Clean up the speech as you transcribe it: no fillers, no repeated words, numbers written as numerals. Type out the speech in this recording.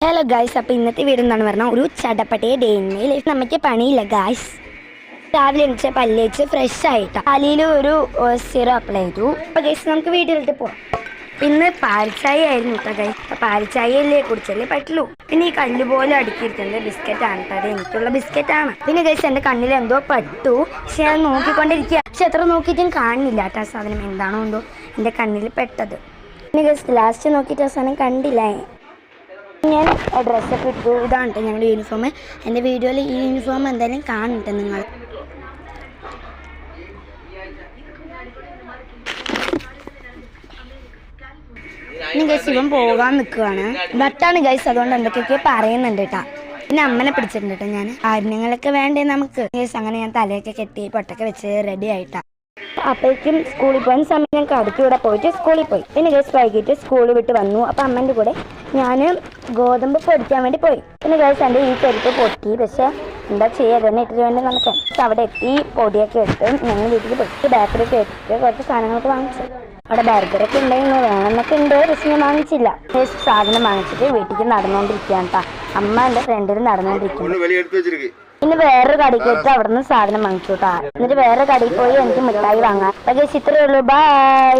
Hello guys, അപ്പോൾ ഇന്നത്തെ video എന്താണ് പറഞ്ഞാൽ ഒരു ചടപ്പട്ടയെ ഡേ ഇൻ മൈ ലൈഫ്. നമുക്ക് പണിയില്ല ഗായ്സ്. രാവിലെ എണിച്ച് പല്ലേച്ച് ഫ്രഷ് ആയിട്ടാണ് തലയിൽ ഒരു സിറം അപ്ലൈ ചെയ്തു. അപ്പോൾ ഗൈസ് നമുക്ക് വീട്ടിലിട്ട് പോകാം. ഇന്ന് പാൽച്ചായ ആയിരുന്നു കേട്ടോ ഗൈസ്. അപ്പോൾ പാൽച്ചായയല്ലേ കുടിച്ചല്ലേ പറ്റുള്ളൂ. പിന്നെ ഈ കല്ല് പോലെ അടുക്കിയിരിക്കുന്നത് ബിസ്ക്കറ്റാണ് കേട്ടോ. അത് എനിക്കുള്ള ബിസ്ക്കറ്റാണ്. പിന്നെ ഗൈസ് എൻ്റെ കണ്ണിൽ എന്തോ പറ്റു. പക്ഷെ ഞാൻ നോക്കിക്കൊണ്ടിരിക്കുക. പക്ഷെ എത്ര നോക്കിയിട്ടും കാണുന്നില്ല കേട്ടോ ആ സാധനം എന്താണോ എന്തോ എൻ്റെ കണ്ണിൽ പെട്ടത്. പിന്നെ ഗൈസ് ലാസ്റ്റ് നോക്കിയിട്ട് ആ സാധനം കണ്ടില്ല. ഞാൻ ഡ്രസ്സൊക്കെ ഇട്ടു. ഇതാണ് കേട്ടോ ഞങ്ങളുടെ യൂണിഫോം. എൻ്റെ വീഡിയോയിൽ ഈ യൂണിഫോം എന്തായാലും കാണട്ടെ നിങ്ങൾ. ഇനി ഗൈസ് ഇവൻ പോകാൻ നിൽക്കുകയാണ്. ബട്ടാണ് ഗൈസ്, അതുകൊണ്ട് എന്തൊക്കെയൊക്കെ പറയുന്നുണ്ട് കേട്ടോ. പിന്നെ അമ്മനെ പിടിച്ചിട്ടുണ്ട് കേട്ടോ ഞാൻ. ആര്യങ്ങളൊക്കെ വേണ്ടേ നമുക്ക് ഗൈസ്. അങ്ങനെ ഞാൻ തലയൊക്കെ കെട്ടി പൊട്ടൊക്കെ വെച്ച് റെഡി ആയിട്ടാണ്. അപ്പോഴേക്കും സ്കൂളിൽ പോകുന്ന സമയം ഞാൻ കടയ്ക്ക് കൂടെ പോയിട്ട് സ്കൂളിൽ പോയി. പിന്നെ ഗൈസ് വൈകിട്ട് സ്കൂൾ വിട്ട് വന്നു. അപ്പം അമ്മൻ്റെ കൂടെ ഞാൻ ഗോതമ്പ് പൊടിക്കാൻ വേണ്ടി പോയി. പിന്നെ ഗൈസ് എൻ്റെ ഈ ചെരുപ്പ് പൊട്ടി. പക്ഷേ എന്താ ചെയ്യുക, തന്നെ ഇട്ടിട്ട് വേണ്ടി നമുക്ക്. അവിടെ എത്തി പൊടിയൊക്കെ എടുത്ത് ഞങ്ങൾ വീട്ടിൽ പോയി ബേക്കറിയൊക്കെ എടുത്ത് കുറച്ച് സാധനങ്ങളൊക്കെ വാങ്ങിച്ചു. അവിടെ ബർഗറൊക്കെ ഉണ്ടായിരുന്നു, വേണമെന്നൊക്കെ ഉണ്ട്. പക്ഷെ ഞാൻ വാങ്ങിച്ചില്ല. സാധനം വാങ്ങിച്ചിട്ട് വീട്ടിലേക്ക് നടന്നുകൊണ്ടിരിക്കുകയാണ് കേട്ടോ. അമ്മ എൻ്റെ ഫ്രണ്ടിൽ നടന്നുകൊണ്ടിരിക്കുന്നു. പിന്നെ വേറൊരു കടയിൽ പോയിട്ട് അവിടെ നിന്ന് സാധനം വാങ്ങിച്ചു കേട്ടോ. എന്നിട്ട് വേറെ കടയിൽ പോയി എനിക്ക് മിഠായി വാങ്ങാം. പക്ഷേ ഇത്രയേ ഉള്ളൂ. ബൈ.